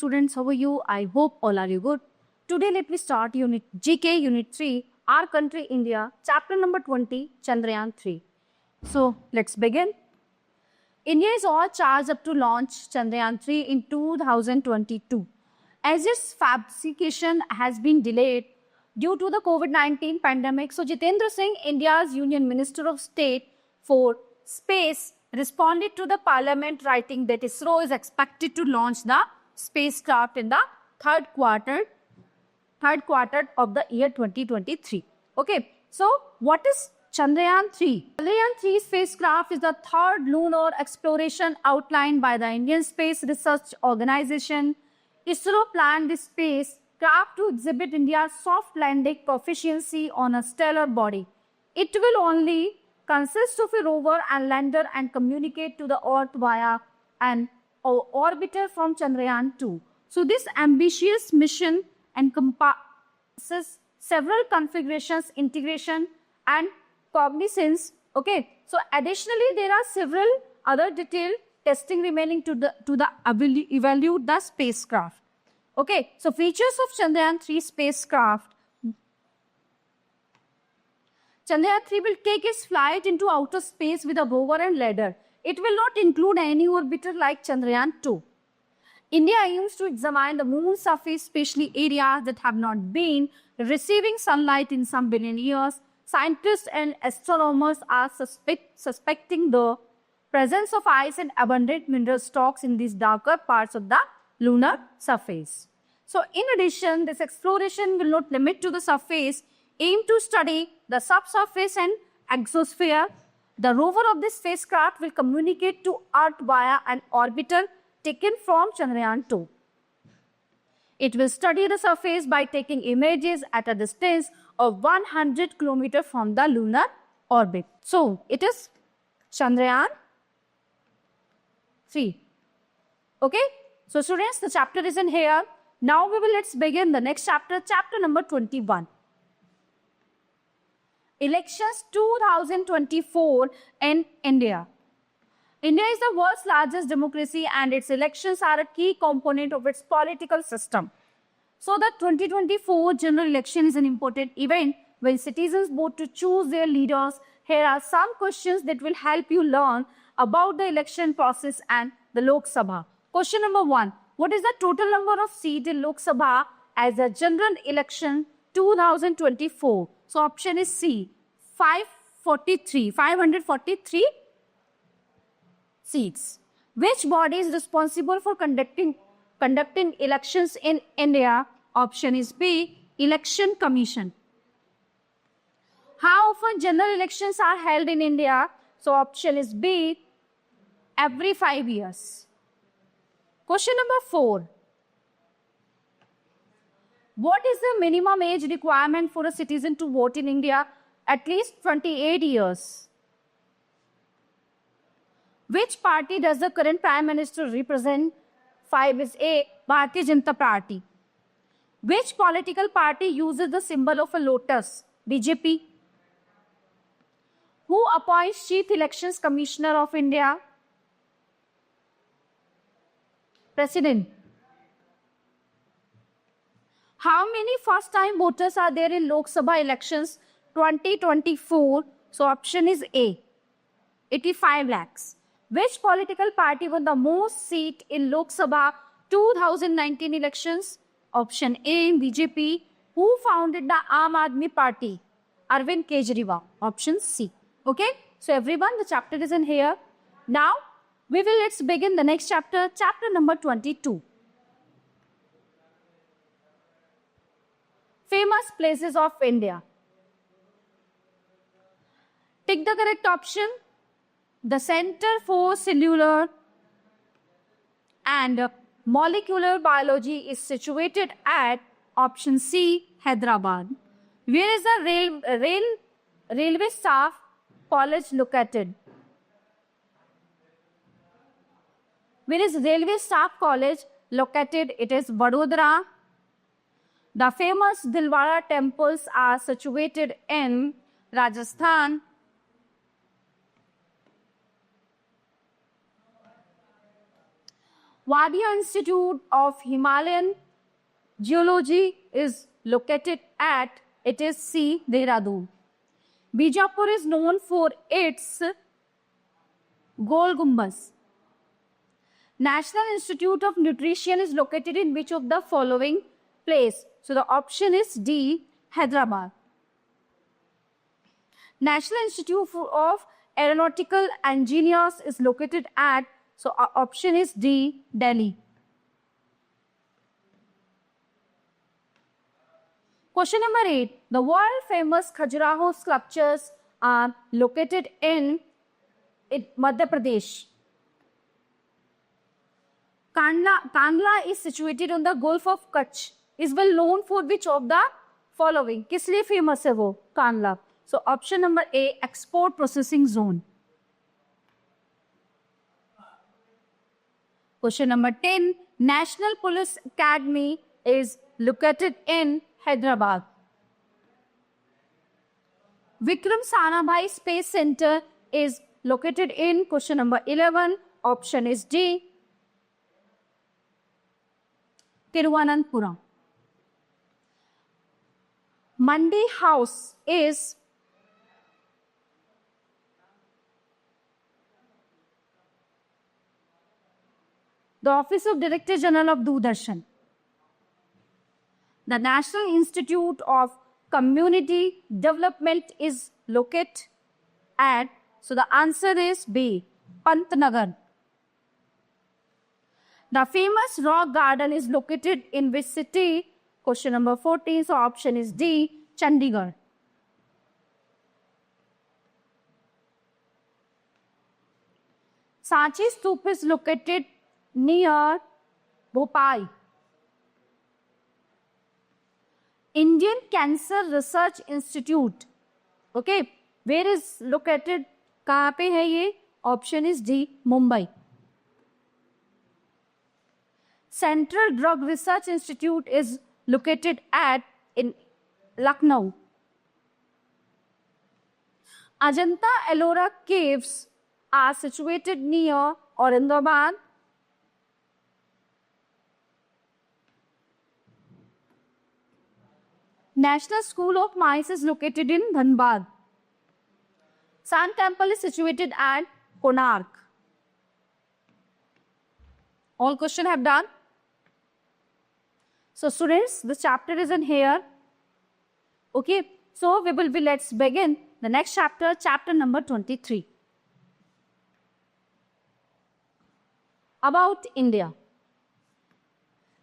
students, how are you? I hope all are you good. Today let me start unit GK unit 3, our country India, chapter number 20, Chandrayaan 3. So let's begin. India is all charged up to launch Chandrayaan 3 in 2022. As its fabrication has been delayed due to the COVID-19 pandemic, so Jitendra Singh, India's Union Minister of State for Space, responded to the parliament writing that ISRO is expected to launch the spacecraft in the third quarter of the year 2023. Okay, so what is Chandrayaan 3? Chandrayaan 3 spacecraft is the third lunar exploration outlined by the Indian Space Research Organization. ISRO planned this spacecraft to exhibit India's soft landing proficiency on a stellar body. It will only consist of a rover and lander and communicate to the Earth via an orbiter from Chandrayaan 2. So this ambitious mission encompasses several configurations, integration and cognizance. Okay, so additionally there are several other detailed testing remaining to evaluate the spacecraft. Okay, so features of Chandrayaan 3 spacecraft. Chandrayaan 3 will take its flight into outer space with a rover and lander. It will not include any orbiter like Chandrayaan 2. India aims to examine the moon's surface, especially areas that have not been receiving sunlight in some billion years. Scientists and astronomers are suspecting the presence of ice and abundant mineral stocks in these darker parts of the lunar surface. So in addition, this exploration will not limit to the surface, aim to study the subsurface and exosphere. The rover of this spacecraft will communicate to Earth via an orbiter taken from Chandrayaan 2. It will study the surface by taking images at a distance of 100 km from the lunar orbit. So it is Chandrayaan 3. Okay, so students, the chapter is in here. Now let's begin the next chapter, chapter number 21. Elections 2024 in India. India is the world's largest democracy and its elections are a key component of its political system. So the 2024 general election is an important event when citizens vote to choose their leaders. Here are some questions that will help you learn about the election process and the Lok Sabha. Question number 1. What is the total number of seats in Lok Sabha as a general election 2024? So option is C, 543 seats. Which body is responsible for conducting elections in India? Option is B, Election Commission. How often general elections are held in India? So option is B, every 5 years. Question number 4. What is the minimum age requirement for a citizen to vote in India? At least 28 years. Which party does the current Prime Minister represent? 5 is A, Bharatiya Janata Party. Which political party uses the symbol of a lotus? BJP. Who appoints Chief Elections Commissioner of India? President. How many first-time voters are there in Lok Sabha elections 2024? So option is A, 85 lakhs. Which political party won the most seat in Lok Sabha 2019 elections? Option A, BJP. Who founded the Aam Aadmi Party? Arvind Kejriwal. Option C. Okay, so everyone, the chapter is in here. Now, let's begin the next chapter, chapter number 22. Famous places of India. Take the correct option. The Center for Cellular and Molecular Biology is situated at option C, Hyderabad. Where is the Railway Staff College located? Where is Railway Staff College located? It is Vadodara. The famous Dilwara temples are situated in Rajasthan. Wadia Institute of Himalayan Geology is located at, it is C, Dehradun. Bijapur is known for its Gol Gumbaz. National Institute of Nutrition is located in which of the following place? So the option is D, Hyderabad. National Institute of Aeronautical Engineers is located at, so option is D, Delhi. Question number 8. The world famous Khajuraho sculptures are located in Madhya Pradesh. Kandla is situated on the Gulf of Kutch. Is well known for which of the following? किस लिए famous है वो Kandla? So option number A, export processing zone. Question number 10. National Police Academy is located in Hyderabad. Vikram Sarabhai Space Center is located in, question number 11, option is D, Tiruvananthapuram. Mandi House is the Office of Director General of Doordarshan. The National Institute of Community Development is located at, so the answer is B, Pantnagar. The famous rock garden is located in which city? Question number 14, so option is D, Chandigarh. Sanchi Stupa is located near Bhopal. Indian Cancer Research Institute, okay, where is located? कहाँ पे है ये? Option is D, Mumbai. Central Drug Research Institute is located at in Lucknow. Ajanta Ellora caves are situated near Aurangabad. National School of Mines is located in Dhanbad. Sun Temple is situated at Konark. All questions have done. So students, this chapter is in here. Okay, so let's begin the next chapter, chapter number 23. About India.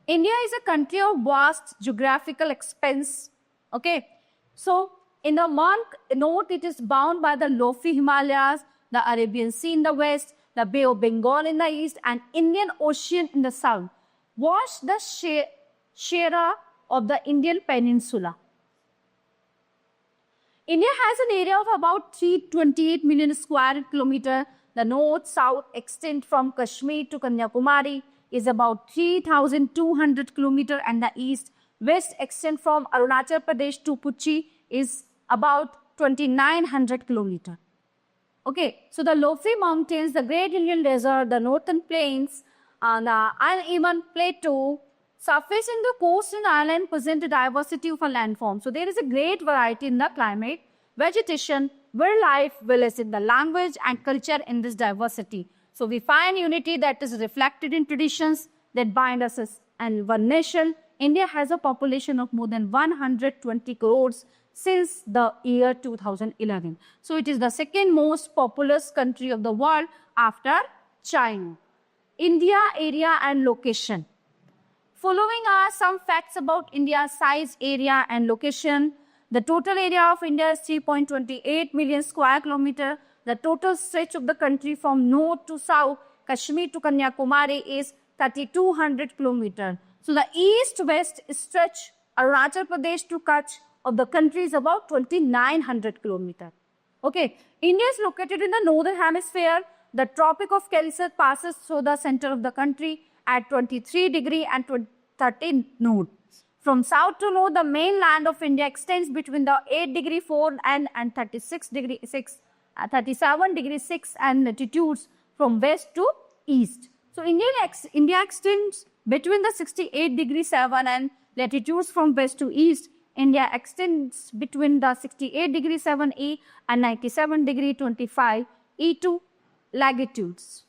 India is a country of vast geographical expanse. Okay, so in the north it is bound by the lofty Himalayas, the Arabian Sea in the west, the Bay of Bengal in the east, and Indian Ocean in the south. Watch the share of the Indian peninsula. India has an area of about 328 million square kilometers. The north-south extent from Kashmir to Kanyakumari is about 3,200 kilometers, and the east-west extent from Arunachal Pradesh to Puchi is about 2,900 kilometers. Okay, so the lofty mountains, the Great Indian Desert, the northern plains, and the uneven plateau, surface and the coast and island present a diversity of a landform. So there is a great variety in the climate, vegetation, wildlife, village in the language and culture in this diversity. So we find unity that is reflected in traditions that bind us as one nation. India has a population of more than 120 crores since the year 2011. So it is the second most populous country of the world after China. India, area and location. Following are some facts about India's size, area and location. The total area of India is 3.28 million square kilometers. The total stretch of the country from north to south, Kashmir to Kanyakumari, is 3,200 kilometers. So the east-west stretch, Arunachal Pradesh to Kutch, of the country is about 2,900 kilometers. Okay, India is located in the northern hemisphere. The Tropic of Cancer passes through the center of the country at 23 degree and 13 north. From south to north, the mainland of India extends between the 8 degree 4 and 36 degree 6, 37 degree 6 and latitudes from west to east. So India extends between the 68 degree 7 and latitudes from west to east. India extends between the 68 degree 7 E and 97 degree 25 E2 latitudes.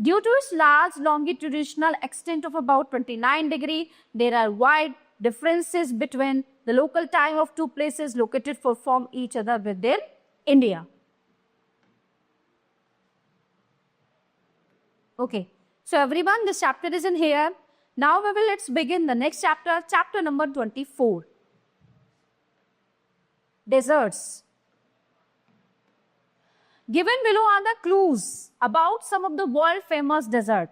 Due to its large longitudinal extent of about 29 degree, there are wide differences between the local time of two places located from each other within India. Okay, so everyone, this chapter is in here. Now let's begin the next chapter, chapter number 24. Deserts. Given below are the clues about some of the world famous deserts.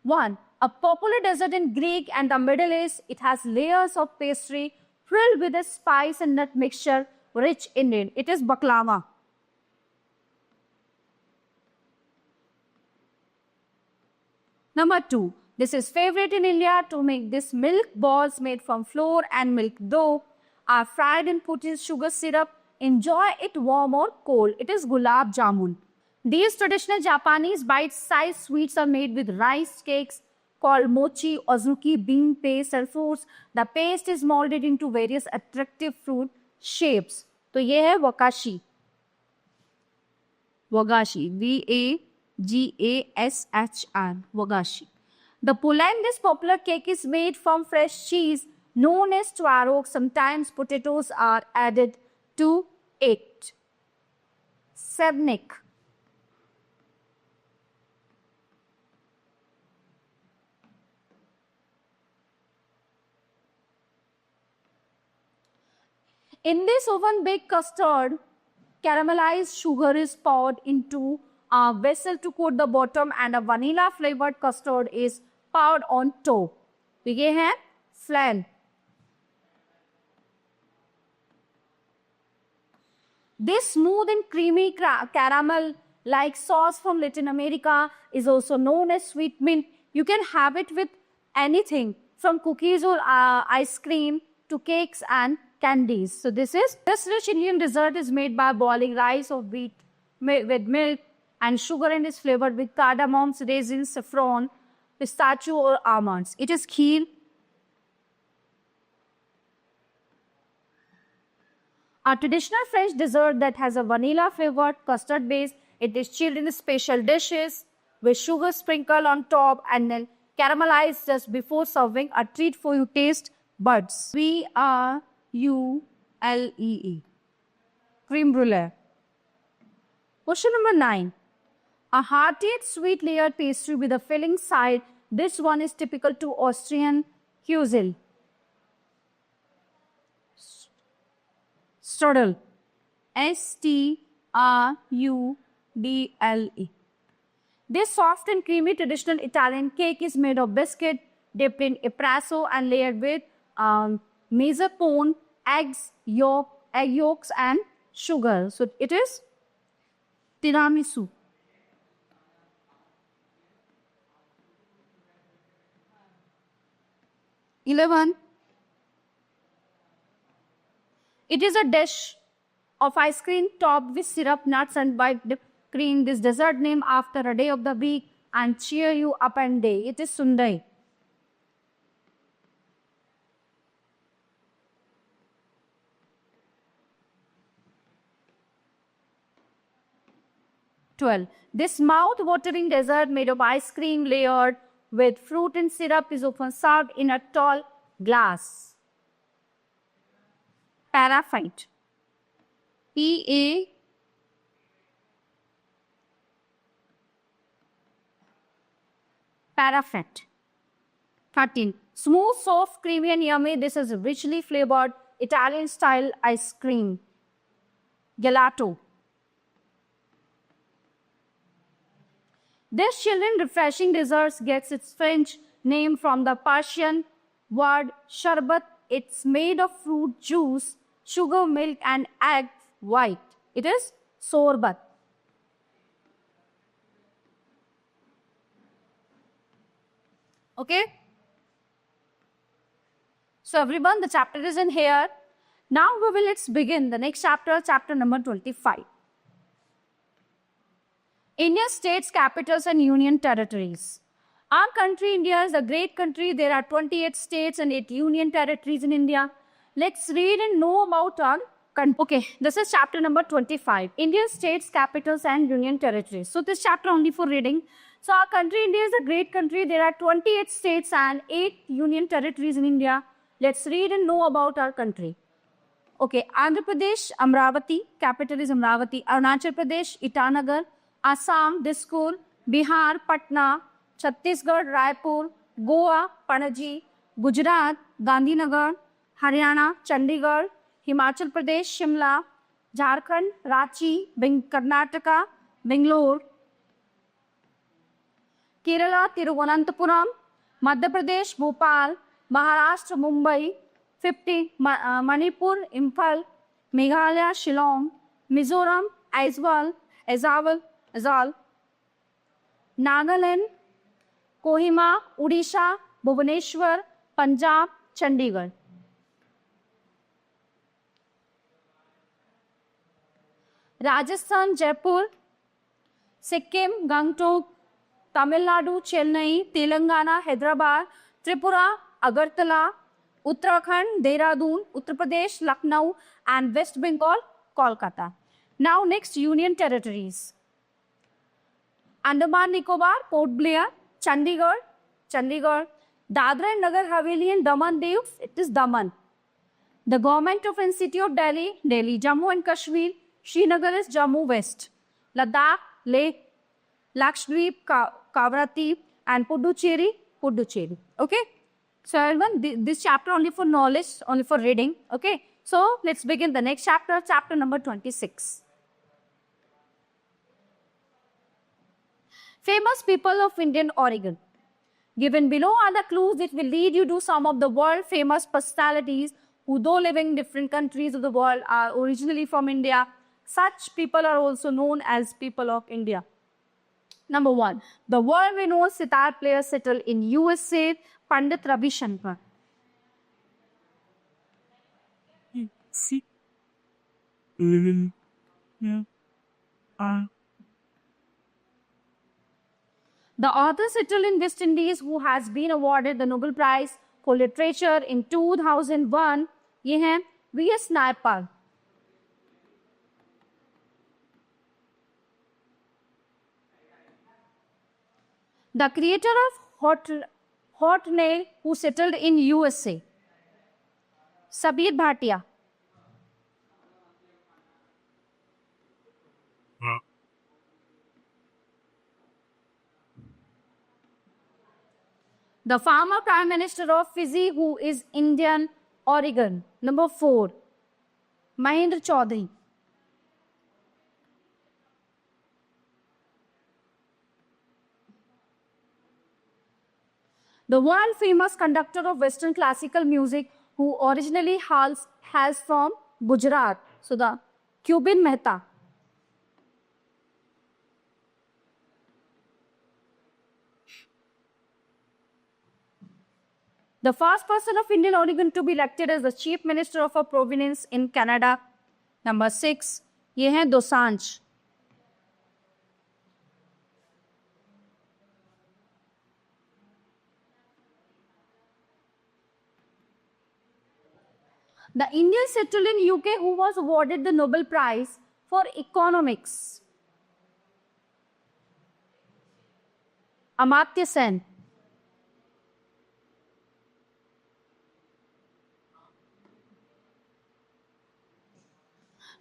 1. A popular desert in Greek and the Middle East. It has layers of pastry filled with a spice and nut mixture rich in it. It is baklava. Number 2. This is favorite in India to make this milk balls made from flour and milk dough are fried and put in sugar syrup. Enjoy it warm or cold. It is gulab jamun. These traditional Japanese bite-sized sweets are made with rice cakes called mochi, ozuki, bean paste and fruits. The paste is molded into various attractive fruit shapes. तो ये है wagashi. Wagashi. V-A-G-A-S-H-R. Wagashi. The Poland, this popular cake is made from fresh cheese known as twarogs. Sometimes potatoes are added to it. Sevnik. In this oven-baked custard, caramelized sugar is poured into a vessel to coat the bottom and a vanilla-flavored custard is poured on top. तो ये है flan. This smooth and creamy caramel-like sauce from Latin America is also known as sweet mint. You can have it with anything from cookies or ice cream to cakes and candies. So this rich Indian dessert is made by boiling rice or wheat with milk and sugar and is flavored with cardamom, raisins, saffron, pistachio or almonds. It is kheer. A traditional French dessert that has a vanilla-flavored custard base. It is chilled in special dishes with sugar sprinkled on top and then caramelized just before serving. A treat for your taste buds. Crule. Creme brulee. Question number 9. A hearty sweet layered pastry with a filling side. This one is typical to Austrian cuisine. Strudel. S-T-R-U-D-L-E. This soft and creamy traditional Italian cake is made of biscuit dipped in espresso and layered with mascarpone, egg yolks and sugar. So it is tiramisu. It is a dish of ice cream topped with syrup, nuts and whipped cream. This dessert named after a day of the week and cheer you up and day. It is Sundai. This mouth-watering dessert made of ice cream layered with fruit and syrup is often served in a tall glass. Paraffin. P-A paraffin. 13. Smooth, soft, creamy and yummy. This is richly flavored Italian-style ice cream. Gelato. This chilling, refreshing dessert gets its French name from the Persian word sharbat. It's made of fruit juice, sugar, milk and egg white. It is sorbat. Okay? So everyone, the chapter is in here. Now let's begin the next chapter, chapter number 25. Indian states, capitals, and union territories. Our country, India, is a great country. There are 28 states and 8 union territories in India. Let's read and know about our country. Okay, this is chapter number 25. Indian states, capitals, and union territories. So this chapter only for reading. So our country, India, is a great country. There are 28 states and 8 union territories in India. Let's read and know about our country. Okay, Andhra Pradesh, Amravati, capital is Amravati. Arunachal Pradesh, Itanagar. Assam, Dispur. Bihar, Patna. Chhattisgarh, Raipur. Goa, Panaji. Gujarat, Gandhinagar. Haryana, Chandigarh. Himachal Pradesh, Shimla. Jharkhand, Ranchi. Karnataka, Bangalore. Kerala, Tiruvananthapuram. Madhya Pradesh, Bhopal. Maharashtra, Mumbai. 50. Manipur, Imphal. Meghalaya, Shillong. Mizoram, Azal. Nagaland, Kohima, Odisha, Bhubaneswar, Punjab, Chandigarh. Rajasthan, Jaipur. Sikkim, Gangtok. Tamil Nadu, Chennai. Telangana, Hyderabad. Tripura, Agartala. Uttarakhand, Dehradun. Uttar Pradesh, Lucknow. And West Bengal, Kolkata. Now next, union territories. Andaman Nicobar, Port Blair. Chandigarh. Dadra and Nagar Haveli and Daman Diu, it is Daman. The government of City of Delhi. Jammu and Kashmir. Srinagar is Jammu West. Ladakh, Leh. Lakshadweep, Kavratip. And Puducherry. Okay. So everyone, this chapter only for knowledge, only for reading. Okay. So let's begin the next chapter, chapter number 26. Famous people of Indian origin. Given below are the clues that will lead you to some of the world famous personalities who, though living in different countries of the world, are originally from India. Such people are also known as people of India. Number 1, the world-renowned sitar player settled in USA, Pandit Ravi Shankar. The author settled in West Indies who has been awarded the Nobel Prize for Literature in 2001. ये हैं V.S. Naipaul. The creator of Hot Nail who settled in USA. Sabir Bhatia. The former Prime Minister of Fiji who is Indian origin. Number 4, Mahendra Chaudhary. The world famous conductor of Western classical music who originally hails from Gujarat. So the Zubin Mehta. The first person of Indian origin to be elected as the Chief Minister of a province in Canada. Number 6, ये हैं Dosanjh. The Indian settled in UK who was awarded the Nobel Prize for Economics. Amartya Sen.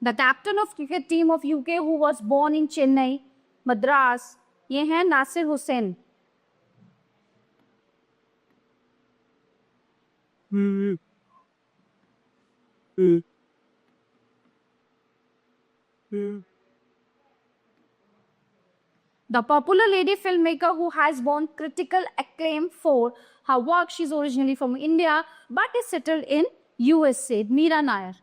The captain of cricket team of UK who was born in Chennai, Madras, ये हैं Nasir Hussain. The popular lady filmmaker who has won critical acclaim for her work. She's originally from India but is settled in USA. Meera Nair.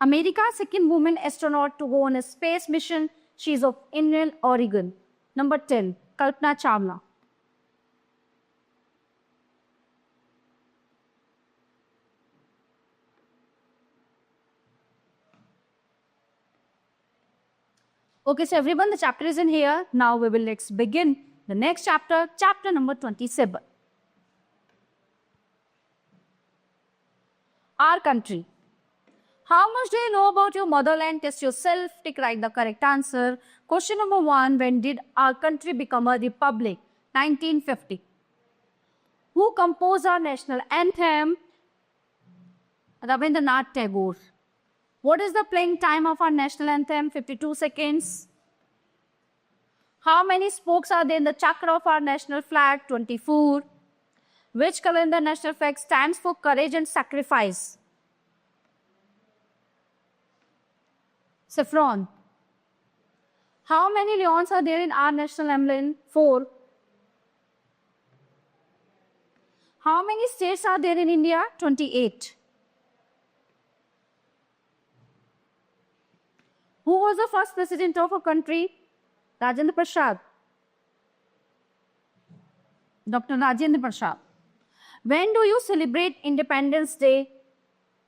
America's second woman astronaut to go on a space mission. She is of Indian origin. Number 10, Kalpana Chawla. Okay, so everyone, the chapter is in here. Now we will let's begin the next chapter, chapter number 27. Our country. How much do you know about your motherland? Test yourself, take right the correct answer. Question number 1, when did our country become a republic? 1950. Who composed our national anthem? Rabindranath Tagore. What is the playing time of our national anthem? 52 seconds. How many spokes are there in the chakra of our national flag? 24. Which color in the national flag stands for courage and sacrifice? Saffron. How many lions are there in our national emblem? 4. How many states are there in India? 28. Who was the first president of a country? Rajendra Prasad. Dr. Rajendra Prasad. When do you celebrate Independence Day?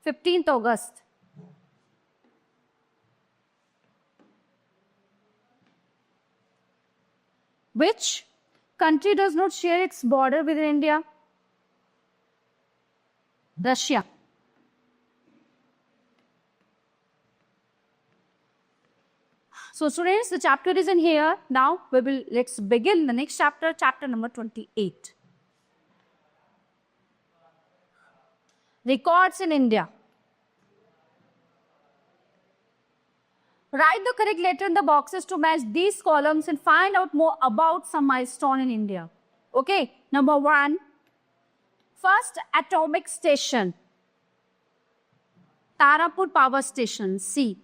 15th August. Which country does not share its border with India? Russia. So students, the chapter is in here. Now let's begin the next chapter, chapter number 28. Records in India. Write the correct letter in the boxes to match these columns and find out more about some milestone in India. Okay, number 1, first atomic station, Tarapur Power Station, C.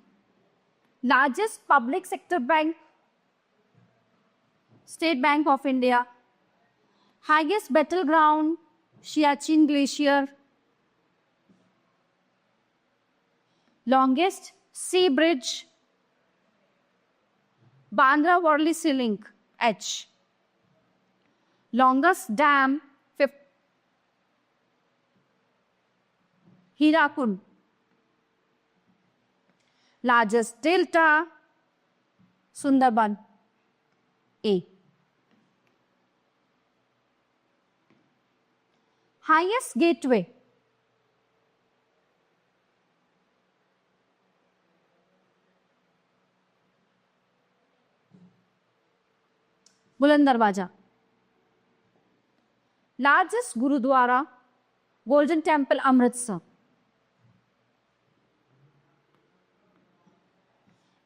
Largest public sector bank, State Bank of India. Highest battleground, Siachen Glacier. Longest sea bridge, Bandra Worli Sea Link, H. Longest dam, Hirakud. Largest delta, Sundarban, A. Highest gateway, Buland Darwaja. Largest Gurudwara, Golden Temple, Amritsar.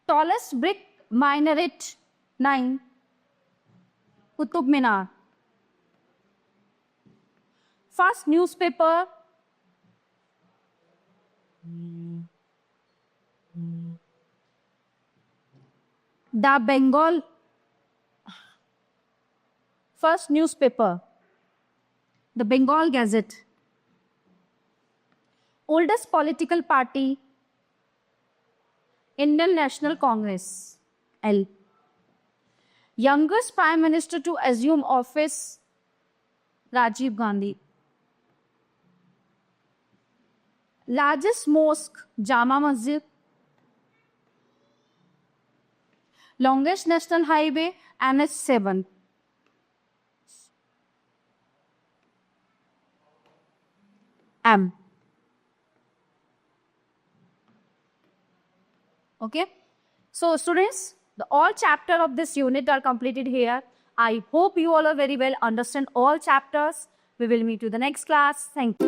Tallest brick minaret, 9, Qutub Minar. First newspaper, The Bengal. First newspaper, The Bengal Gazette. Oldest political party, Indian National Congress, L. Youngest Prime Minister to assume office, Rajiv Gandhi. Largest mosque, Jama Masjid. Longest national highway, NH7. M. Okay. So students, all chapter of this unit are completed here. I hope you all are very well understand all chapters. We will meet you the next class. Thank you.